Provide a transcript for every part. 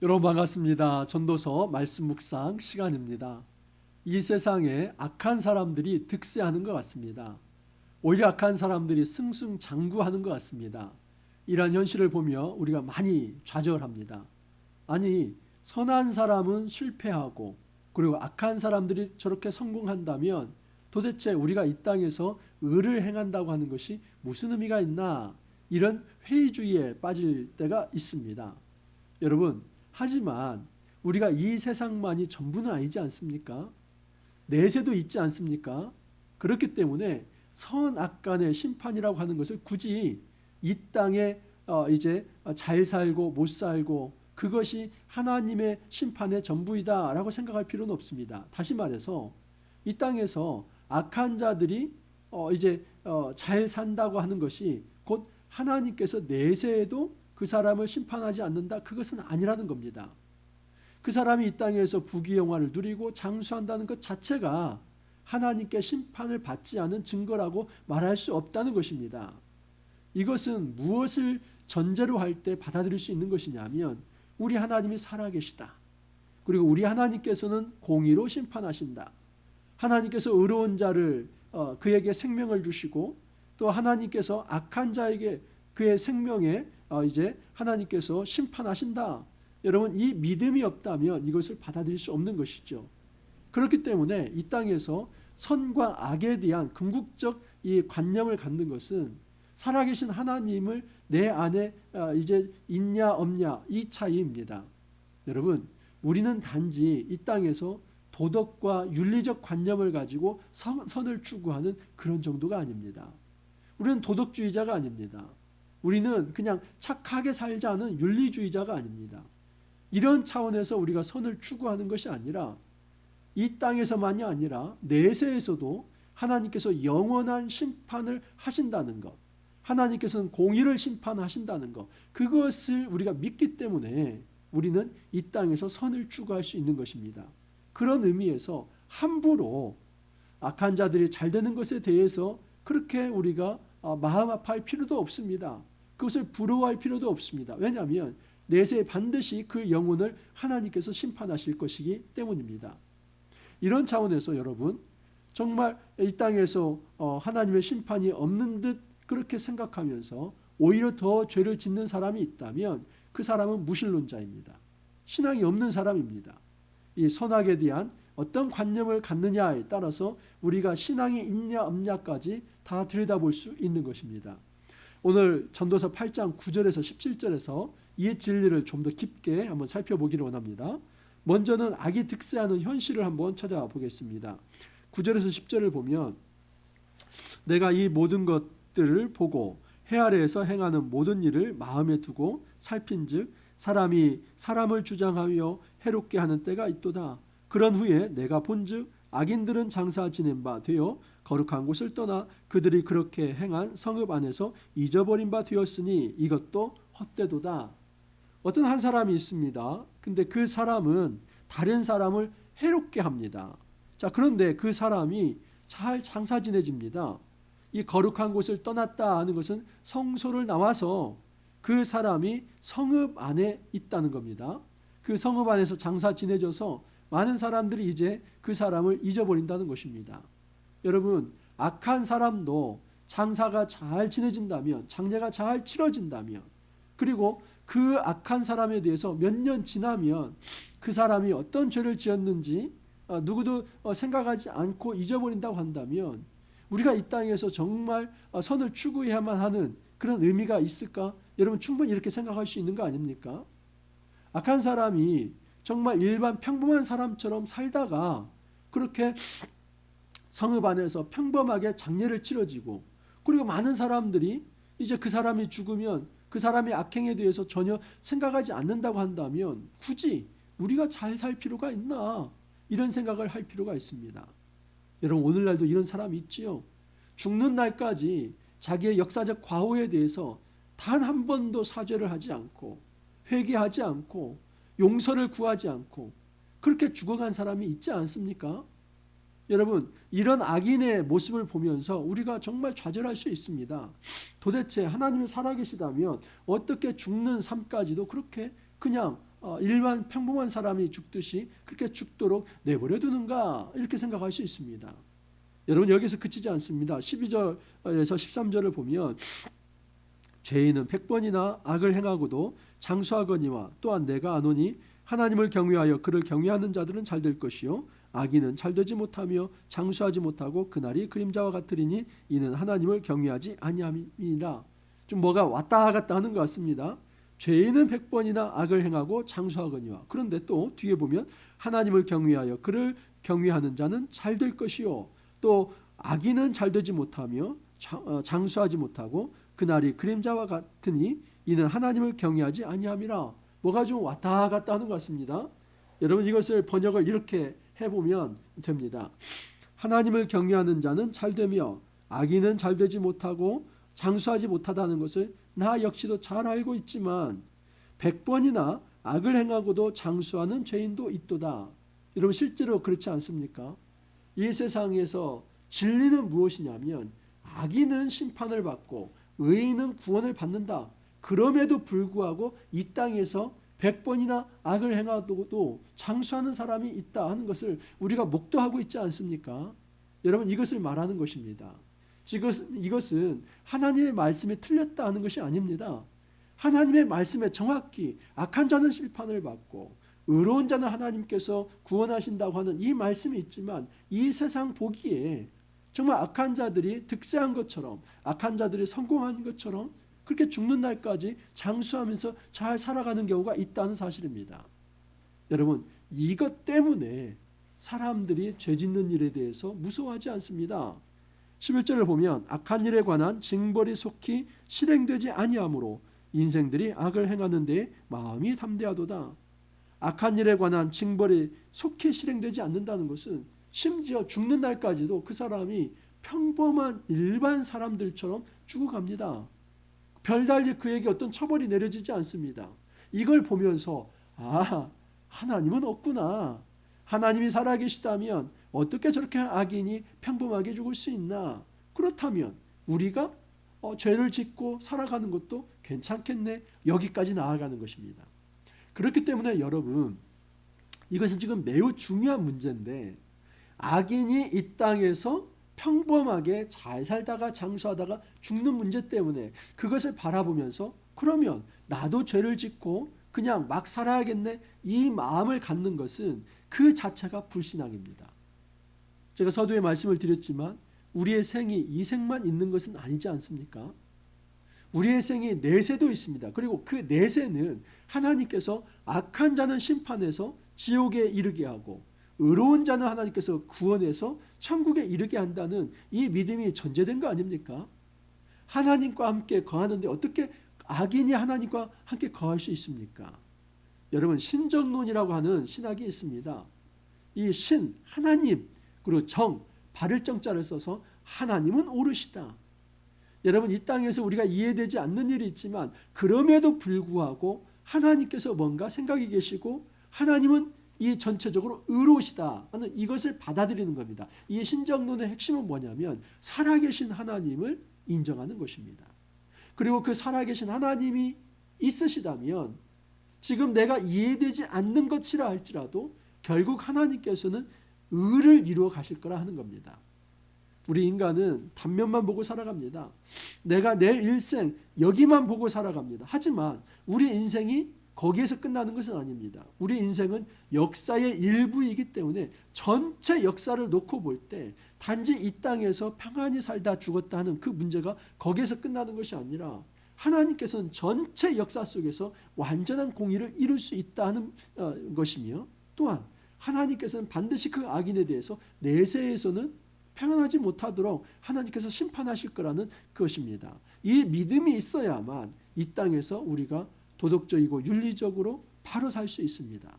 여러분 반갑습니다. 전도서 말씀 묵상 시간입니다. 이 세상에 악한 사람들이 득세하는 것 같습니다. 오히려 악한 사람들이 승승장구하는 것 같습니다. 이러한 현실을 보며 우리가 많이 좌절합니다. 아니, 선한 사람은 실패하고 그리고 악한 사람들이 저렇게 성공한다면 도대체 우리가 이 땅에서 의를 행한다고 하는 것이 무슨 의미가 있나, 이런 회의주의에 빠질 때가 있습니다. 여러분, 하지만 우리가 이 세상만이 전부는 아니지 않습니까? 내세도 있지 않습니까? 그렇기 때문에 선악 간의 심판이라고 하는 것을 굳이 이 땅에 이제 잘 살고 못 살고 그것이 하나님의 심판의 전부이다라고 생각할 필요는 없습니다. 다시 말해서 이 땅에서 악한 자들이 이제 잘 산다고 하는 것이 곧 하나님께서 내세에도 그 사람을 심판하지 않는다, 그것은 아니라는 겁니다. 그 사람이 이 땅에서 부귀영화를 누리고 장수한다는 것 자체가 하나님께 심판을 받지 않은 증거라고 말할 수 없다는 것입니다. 이것은 무엇을 전제로 할 때 받아들일 수 있는 것이냐면, 우리 하나님이 살아계시다, 그리고 우리 하나님께서는 공의로 심판하신다, 하나님께서 의로운 자를 그에게 생명을 주시고 또 하나님께서 악한 자에게 그의 생명에 이제 하나님께서 심판하신다. 여러분, 이 믿음이 없다면 이것을 받아들일 수 없는 것이죠. 그렇기 때문에 이 땅에서 선과 악에 대한 궁극적 이 관념을 갖는 것은 살아계신 하나님을 내 안에 이제 있냐 없냐, 이 차이입니다. 여러분, 우리는 단지 이 땅에서 도덕과 윤리적 관념을 가지고 선을 추구하는 그런 정도가 아닙니다. 우리는 도덕주의자가 아닙니다. 우리는 그냥 착하게 살자는 윤리주의자가 아닙니다. 이런 차원에서 우리가 선을 추구하는 것이 아니라 이 땅에서만이 아니라 내세에서도 하나님께서 영원한 심판을 하신다는 것, 하나님께서는 공의를 심판하신다는 것, 그것을 우리가 믿기 때문에 우리는 이 땅에서 선을 추구할 수 있는 것입니다. 그런 의미에서 함부로 악한 자들이 잘 되는 것에 대해서 그렇게 우리가 마음 아파할 필요도 없습니다. 그것을 부러워할 필요도 없습니다. 왜냐하면 내세에 반드시 그 영혼을 하나님께서 심판하실 것이기 때문입니다. 이런 차원에서 여러분, 정말 이 땅에서 하나님의 심판이 없는 듯 그렇게 생각하면서 오히려 더 죄를 짓는 사람이 있다면 그 사람은 무신론자입니다. 신앙이 없는 사람입니다. 이 선악에 대한 어떤 관념을 갖느냐에 따라서 우리가 신앙이 있냐 없냐까지 다 들여다볼 수 있는 것입니다. 오늘 전도서 8장 9절에서 17절에서 이 진리를 좀 더 깊게 한번 살펴보기를 원합니다. 먼저는 악이 득세하는 현실을 한번 찾아보겠습니다. 9절에서 10절을 보면, 내가 이 모든 것들을 보고 해 아래에서 행하는 모든 일을 마음에 두고 살핀즉 사람이 사람을 주장하며 해롭게 하는 때가 있도다. 그런 후에 내가 본즉 악인들은 장사 지낸 바 되어 거룩한 곳을 떠나 그들이 그렇게 행한 성읍 안에서 잊어버린 바 되었으니 이것도 헛되도다. 어떤 한 사람이 있습니다. 근데 그 사람은 다른 사람을 해롭게 합니다. 자, 그런데 그 사람이 잘 장사 지내집니다. 이 거룩한 곳을 떠났다 하는 것은 성소를 나와서 그 사람이 성읍 안에 있다는 겁니다. 그 성읍 안에서 장사 지내져서 많은 사람들이 이제 그 사람을 잊어버린다는 것입니다. 여러분, 악한 사람도 장사가 잘 지내진다면, 장례가 잘 치러진다면, 그리고 그 악한 사람에 대해서 몇 년 지나면 그 사람이 어떤 죄를 지었는지 누구도 생각하지 않고 잊어버린다고 한다면 우리가 이 땅에서 정말 선을 추구해야만 하는 그런 의미가 있을까? 여러분, 충분히 이렇게 생각할 수 있는 거 아닙니까? 악한 사람이 정말 일반 평범한 사람처럼 살다가 그렇게 성읍 안에서 평범하게 장례를 치러지고, 그리고 많은 사람들이 이제 그 사람이 죽으면 그 사람의 악행에 대해서 전혀 생각하지 않는다고 한다면 굳이 우리가 잘 살 필요가 있나, 이런 생각을 할 필요가 있습니다. 여러분, 오늘날도 이런 사람이 있지요. 죽는 날까지 자기의 역사적 과오에 대해서 단 한 번도 사죄를 하지 않고 회개하지 않고 용서를 구하지 않고 그렇게 죽어간 사람이 있지 않습니까? 여러분, 이런 악인의 모습을 보면서 우리가 정말 좌절할 수 있습니다. 도대체 하나님이 살아계시다면 어떻게 죽는 삶까지도 그렇게 그냥 일반 평범한 사람이 죽듯이 그렇게 죽도록 내버려 두는가 이렇게 생각할 수 있습니다. 여러분 여기서 그치지 않습니다. 12절에서 13절을 보면 죄인은 100번이나 악을 행하고도 장수하거니와 또한 내가 아노니 하나님을 경외하여 그를 경외하는 자들은 잘 될 것이요 악인은 잘 되지 못하며 장수하지 못하고 그날이 그림자와 같으리니 이는 하나님을 경외하지 아니함이니라. 좀 뭐가 왔다 갔다 하는 것 같습니다. 죄인은 100번이나 악을 행하고 장수하거니와 그런데 또 뒤에 보면 하나님을 경외하여 그를 경외하는 자는 잘 될 것이요 또 악인은 잘 되지 못하며 장수하지 못하고 그날이 그림자와 같으니 이는 하나님을 경외하지 아니함이라. 뭐가 좀 왔다 갔다 하는 것 같습니다. 여러분 이것을 번역을 이렇게 해보면 됩니다. 하나님을 경외하는 자는 잘되며 악인은 잘되지 못하고 장수하지 못하다는 것을 나 역시도 잘 알고 있지만 100번이나 악을 행하고도 장수하는 죄인도 있도다. 여러분 실제로 그렇지 않습니까? 이 세상에서 진리는 무엇이냐면 악인은 심판을 받고 의인은 구원을 받는다. 그럼에도 불구하고 이 땅에서 100번이나 악을 행하고도 장수하는 사람이 있다 하는 것을 우리가 목도하고 있지 않습니까? 여러분 이것을 말하는 것입니다. 이것은 하나님의 말씀에 틀렸다 하는 것이 아닙니다. 하나님의 말씀에 정확히 악한 자는 심판을 받고 의로운 자는 하나님께서 구원하신다고 하는 이 말씀이 있지만 이 세상 보기에 정말 악한 자들이 득세한 것처럼 악한 자들이 성공한 것처럼 그렇게 죽는 날까지 장수하면서 잘 살아가는 경우가 있다는 사실입니다. 여러분 이것 때문에 사람들이 죄 짓는 일에 대해서 무서워하지 않습니다. 11절을 보면 악한 일에 관한 징벌이 속히 실행되지 아니하므로 인생들이 악을 행하는 데 마음이 담대하도다. 악한 일에 관한 징벌이 속히 실행되지 않는다는 것은 심지어 죽는 날까지도 그 사람이 평범한 일반 사람들처럼 죽어갑니다. 별달리 그에게 어떤 처벌이 내려지지 않습니다. 이걸 보면서 하나님은 없구나. 하나님이 살아계시다면 어떻게 저렇게 악인이 평범하게 죽을 수 있나. 그렇다면 우리가 죄를 짓고 살아가는 것도 괜찮겠네. 여기까지 나아가는 것입니다. 그렇기 때문에 여러분 이것은 지금 매우 중요한 문제인데 악인이 이 땅에서 평범하게 잘 살다가 장수하다가 죽는 문제 때문에 그것을 바라보면서 그러면 나도 죄를 짓고 그냥 막 살아야겠네 이 마음을 갖는 것은 그 자체가 불신앙입니다. 제가 서두에 말씀을 드렸지만 우리의 생이 이 생만 있는 것은 아니지 않습니까? 우리의 생이 내세도 있습니다. 그리고 그 내세는 하나님께서 악한 자는 심판해서 지옥에 이르게 하고 의로운 자는 하나님께서 구원해서 천국에 이르게 한다는 이 믿음이 전제된 거 아닙니까? 하나님과 함께 거하는데 어떻게 악인이 하나님과 함께 거할 수 있습니까? 여러분 신정론이라고 하는 신학이 있습니다. 이 신, 하나님, 그리고 정, 바를 정자를 써서 하나님은 오르시다. 여러분 이 땅에서 우리가 이해되지 않는 일이 있지만 그럼에도 불구하고 하나님께서 뭔가 생각이 계시고 하나님은 이 전체적으로 의로우시다 하는 이것을 받아들이는 겁니다. 이 신정론의 핵심은 뭐냐면 살아계신 하나님을 인정하는 것입니다. 그리고 그 살아계신 하나님이 있으시다면 지금 내가 이해되지 않는 것이라 할지라도 결국 하나님께서는 의를 이루어 가실 거라 하는 겁니다. 우리 인간은 단면만 보고 살아갑니다. 내가 내 일생 여기만 보고 살아갑니다. 하지만 우리 인생이 거기에서 끝나는 것은 아닙니다. 우리 인생은 역사의 일부이기 때문에 전체 역사를 놓고 볼 때 단지 이 땅에서 평안히 살다 죽었다 하는 그 문제가 거기에서 끝나는 것이 아니라 하나님께서는 전체 역사 속에서 완전한 공의를 이룰 수 있다는 것이며 또한 하나님께서는 반드시 그 악인에 대해서 내세에서는 평안하지 못하도록 하나님께서 심판하실 거라는 것입니다. 이 믿음이 있어야만 이 땅에서 우리가 도덕적이고 윤리적으로 바로 살 수 있습니다.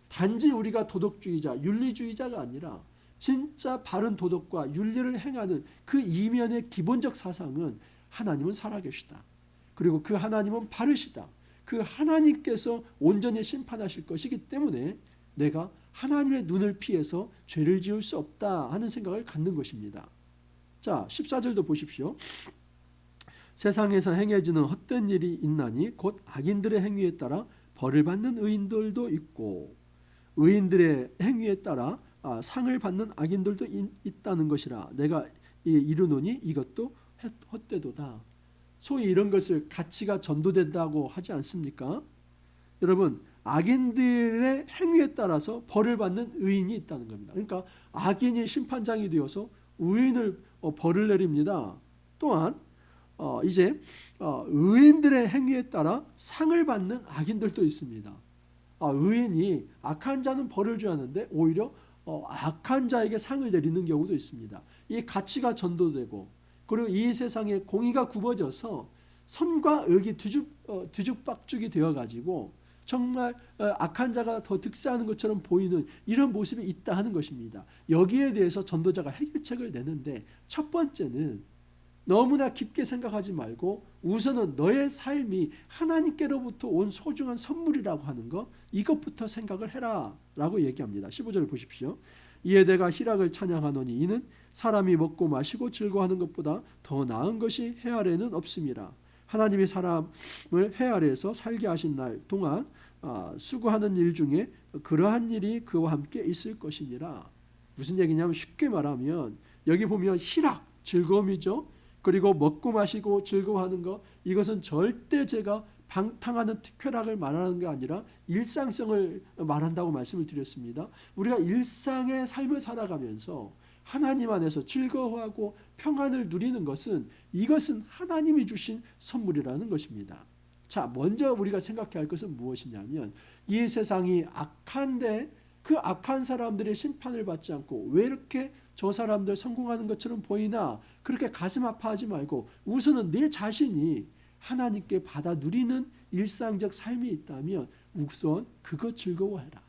단지 우리가 도덕주의자, 윤리주의자가 아니라 진짜 바른 도덕과 윤리를 행하는 그 이면의 기본적 사상은 하나님은 살아계시다. 그리고 그 하나님은 바르시다. 그 하나님께서 온전히 심판하실 것이기 때문에 내가 하나님의 눈을 피해서 죄를 지을 수 없다 하는 생각을 갖는 것입니다. 자, 14절도 보십시오. 세상에서 행해지는 헛된 일이 있나니 곧 악인들의 행위에 따라 벌을 받는 의인들도 있고 의인들의 행위에 따라 상을 받는 악인들도 있다는 것이라 내가 이르노니 이것도 헛되도다. 소위 이런 것을 가치가 전도된다고 하지 않습니까? 여러분, 악인들의 행위에 따라서 벌을 받는 의인이 있다는 겁니다. 그러니까 악인이 심판장이 되어서 의인을 벌을 내립니다. 또한 이제 의인들의 행위에 따라 상을 받는 악인들도 있습니다. 의인이 악한 자는 벌을 줘야 하는데 오히려 악한 자에게 상을 내리는 경우도 있습니다. 이 가치가 전도되고 그리고 이 세상에 공의가 굽어져서 선과 악이 뒤죽박죽이 되어가지고 정말 악한 자가 더 득세하는 것처럼 보이는 이런 모습이 있다 하는 것입니다. 여기에 대해서 전도자가 해결책을 내는데 첫 번째는 너무나 깊게 생각하지 말고 우선은 너의 삶이 하나님께로부터 온 소중한 선물이라고 하는 것, 이것부터 생각을 해라 라고 얘기합니다. 15절을 보십시오. 이에 내가 희락을 찬양하노니 이는 사람이 먹고 마시고 즐거워하는 것보다 더 나은 것이 해 아래는 없음이라. 하나님이 사람을 해 아래에서 살게 하신 날 동안 수고하는 일 중에 그러한 일이 그와 함께 있을 것이니라. 무슨 얘기냐면 쉽게 말하면 여기 보면 희락, 즐거움이죠. 그리고 먹고 마시고 즐거워하는 것, 이것은 절대 제가 방탕하는 쾌락을 말하는 게 아니라 일상성을 말한다고 말씀을 드렸습니다. 우리가 일상의 삶을 살아가면서 하나님 안에서 즐거워하고 평안을 누리는 것은 이것은 하나님이 주신 선물이라는 것입니다. 자, 먼저 우리가 생각해야 할 것은 무엇이냐면 이 세상이 악한데 그 악한 사람들의 심판을 받지 않고 왜 이렇게 저 사람들 성공하는 것처럼 보이나 그렇게 가슴 아파하지 말고 우선은 내 자신이 하나님께 받아 누리는 일상적 삶이 있다면 우선 그것 즐거워해라.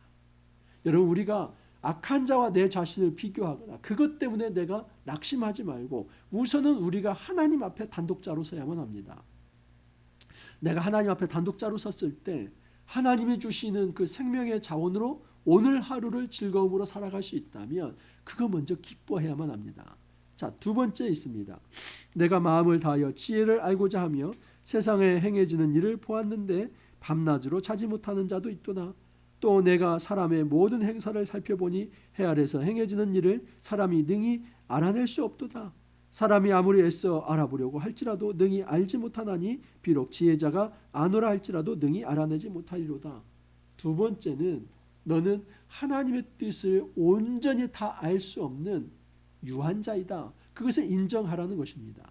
여러분, 우리가 악한 자와 내 자신을 비교하거나 그것 때문에 내가 낙심하지 말고 우선은 우리가 하나님 앞에 단독자로 서야만 합니다. 내가 하나님 앞에 단독자로 섰을 때 하나님이 주시는 그 생명의 자원으로 오늘 하루를 즐거움으로 살아갈 수 있다면 그거 먼저 기뻐해야만 합니다. 자, 두 번째 있습니다. 내가 마음을 다하여 지혜를 알고자 하며 세상에 행해지는 일을 보았는데 밤낮으로 자지 못하는 자도 있도다. 또 내가 사람의 모든 행사를 살펴보니 해 아래서 행해지는 일을 사람이 능히 알아낼 수 없도다. 사람이 아무리 애써 알아보려고 할지라도 능히 알지 못하나니 비록 지혜자가 아노라 할지라도 능히 알아내지 못하리로다. 두 번째는 너는 하나님의 뜻을 온전히 다 알 수 없는 유한자이다. 그것을 인정하라는 것입니다.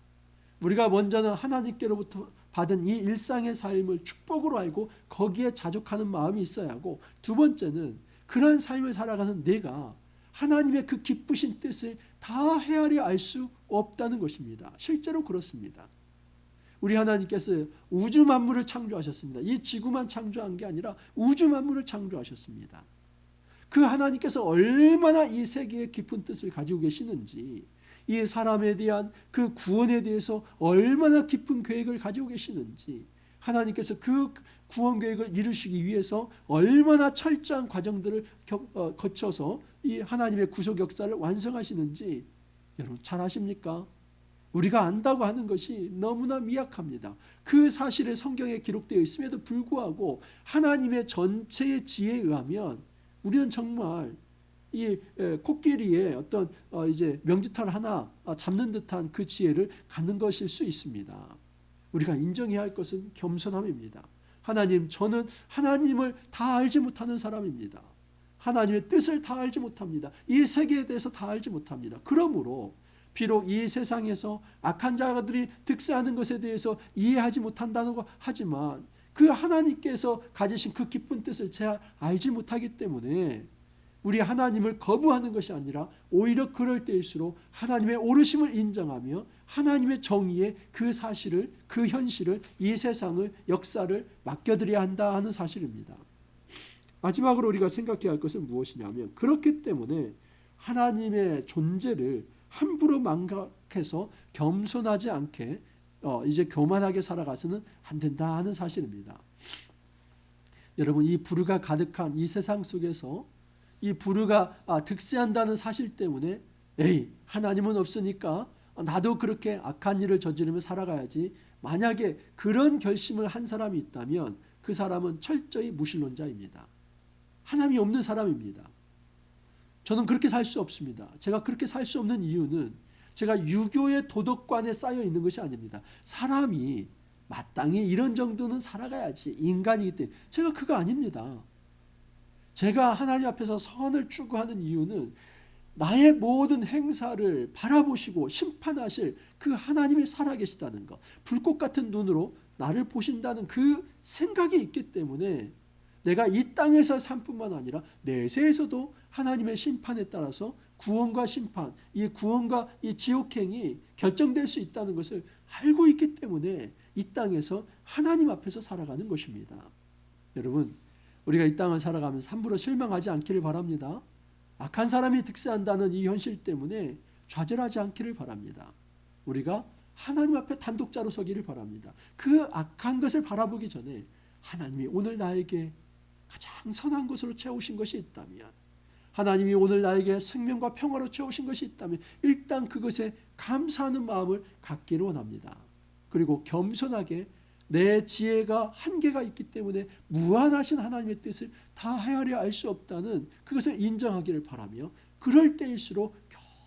우리가 먼저는 하나님께로부터 받은 이 일상의 삶을 축복으로 알고 거기에 자족하는 마음이 있어야 하고, 두 번째는 그런 삶을 살아가는 내가 하나님의 그 기쁘신 뜻을 다 헤아려 알 수 없다는 것입니다. 실제로 그렇습니다. 우리 하나님께서 우주 만물을 창조하셨습니다. 이 지구만 창조한 게 아니라 우주 만물을 창조하셨습니다. 그 하나님께서 얼마나 이 세계의 깊은 뜻을 가지고 계시는지, 이 사람에 대한 그 구원에 대해서 얼마나 깊은 계획을 가지고 계시는지, 하나님께서 그 구원 계획을 이루시기 위해서 얼마나 철저한 과정들을 거쳐서 이 하나님의 구속 역사를 완성하시는지 여러분 잘 아십니까? 우리가 안다고 하는 것이 너무나 미약합니다. 그 사실이 성경에 기록되어 있음에도 불구하고 하나님의 전체의 지혜에 의하면 우리는 정말 이 코끼리의 어떤 이제 명지털 하나 잡는 듯한 그 지혜를 갖는 것일 수 있습니다. 우리가 인정해야 할 것은 겸손함입니다. 하나님, 저는 하나님을 다 알지 못하는 사람입니다. 하나님의 뜻을 다 알지 못합니다. 이 세계에 대해서 다 알지 못합니다. 그러므로 비록 이 세상에서 악한 자들이 득세하는 것에 대해서 이해하지 못한다는 거 하지만 그 하나님께서 가지신 그 깊은 뜻을 제가 알지 못하기 때문에 우리 하나님을 거부하는 것이 아니라 오히려 그럴 때일수록 하나님의 오르심을 인정하며 하나님의 정의의 그 사실을, 그 현실을, 이 세상을, 역사를 맡겨드려야 한다 하는 사실입니다. 마지막으로 우리가 생각해야 할 것은 무엇이냐면, 그렇기 때문에 하나님의 존재를 함부로 망각해서 겸손하지 않게 이제 교만하게 살아가서는 안 된다 하는 사실입니다. 여러분, 이 불의가 가득한 이 세상 속에서 이 불의가 득세한다는 사실 때문에 에이, 하나님은 없으니까 나도 그렇게 악한 일을 저지르며 살아가야지, 만약에 그런 결심을 한 사람이 있다면 그 사람은 철저히 무신론자입니다. 하나님이 없는 사람입니다. 저는 그렇게 살 수 없습니다. 제가 그렇게 살 수 없는 이유는 제가 유교의 도덕관에 쌓여 있는 것이 아닙니다. 사람이 마땅히 이런 정도는 살아가야지 인간이기 때문에 제가 그거 아닙니다. 제가 하나님 앞에서 선을 추구하는 이유는 나의 모든 행사를 바라보시고 심판하실 그 하나님이 살아계시다는 것, 불꽃 같은 눈으로 나를 보신다는 그 생각이 있기 때문에 내가 이 땅에서 삶뿐만 아니라 내세에서도 하나님의 심판에 따라서 구원과 심판, 이 구원과 이 지옥행이 결정될 수 있다는 것을 알고 있기 때문에 이 땅에서 하나님 앞에서 살아가는 것입니다. 여러분, 우리가 이 땅을 살아가면서 함부로 실망하지 않기를 바랍니다. 악한 사람이 득세한다는 이 현실 때문에 좌절하지 않기를 바랍니다. 우리가 하나님 앞에 단독자로 서기를 바랍니다. 그 악한 것을 바라보기 전에 하나님이 오늘 나에게 가장 선한 것으로 채우신 것이 있다면, 하나님이 오늘 나에게 생명과 평화로 채우신 것이 있다면 일단 그것에 감사하는 마음을 갖기를 원합니다. 그리고 겸손하게 내 지혜가 한계가 있기 때문에 무한하신 하나님의 뜻을 다 헤아려 알 수 없다는 그것을 인정하기를 바라며, 그럴 때일수록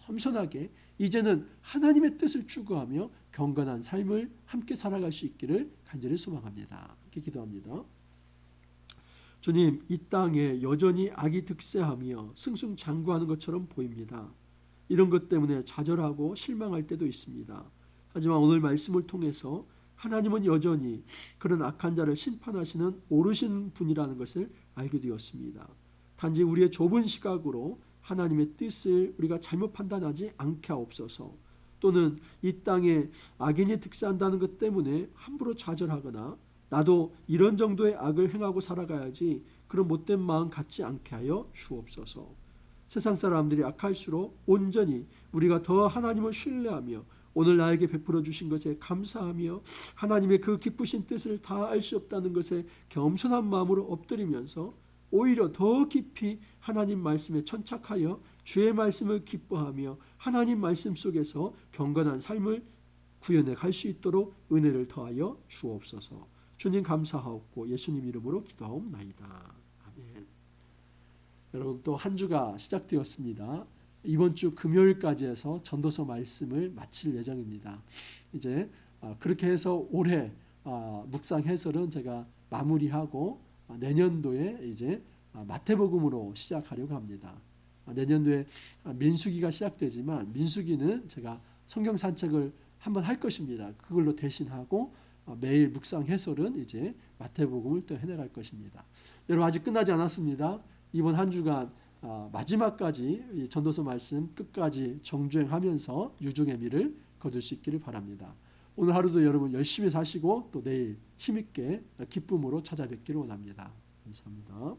겸손하게 이제는 하나님의 뜻을 추구하며 경건한 삶을 함께 살아갈 수 있기를 간절히 소망합니다. 이렇게 기도합니다. 주님, 이 땅에 여전히 악이 득세하며 승승장구하는 것처럼 보입니다. 이런 것 때문에 좌절하고 실망할 때도 있습니다. 하지만 오늘 말씀을 통해서 하나님은 여전히 그런 악한 자를 심판하시는 오르신 분이라는 것을 알게 되었습니다. 단지 우리의 좁은 시각으로 하나님의 뜻을 우리가 잘못 판단하지 않게 하옵소서. 또는 이 땅에 악인이 득세한다는 것 때문에 함부로 좌절하거나 나도 이런 정도의 악을 행하고 살아가야지 그런 못된 마음 갖지 않게 하여 주옵소서. 세상 사람들이 악할수록 온전히 우리가 더 하나님을 신뢰하며 오늘 나에게 베풀어 주신 것에 감사하며 하나님의 그 기쁘신 뜻을 다 알 수 없다는 것에 겸손한 마음으로 엎드리면서 오히려 더 깊이 하나님 말씀에 천착하여 주의 말씀을 기뻐하며 하나님 말씀 속에서 경건한 삶을 구현해 갈 수 있도록 은혜를 더하여 주옵소서. 주님 감사하옵고 예수님 이름으로 기도하옵나이다. 아멘. 여러분, 또 한 주가 시작되었습니다. 이번 주 금요일까지 해서 전도서 말씀을 마칠 예정입니다. 이제 그렇게 해서 올해 묵상 해설은 제가 마무리하고 내년도에 이제 마태복음으로 시작하려고 합니다. 내년도에 민수기가 시작되지만 민수기는 제가 성경 산책을 한번 할 것입니다. 그걸로 대신하고 매일 묵상 해설은 이제 마태복음을 또 해내갈 것입니다. 여러분, 아직 끝나지 않았습니다. 이번 한 주간 마지막까지 이 전도서 말씀 끝까지 정주행하면서 유중의 미를 거둘 수 있기를 바랍니다. 오늘 하루도 여러분 열심히 사시고 또 내일 힘있게 기쁨으로 찾아뵙기를 원합니다. 감사합니다.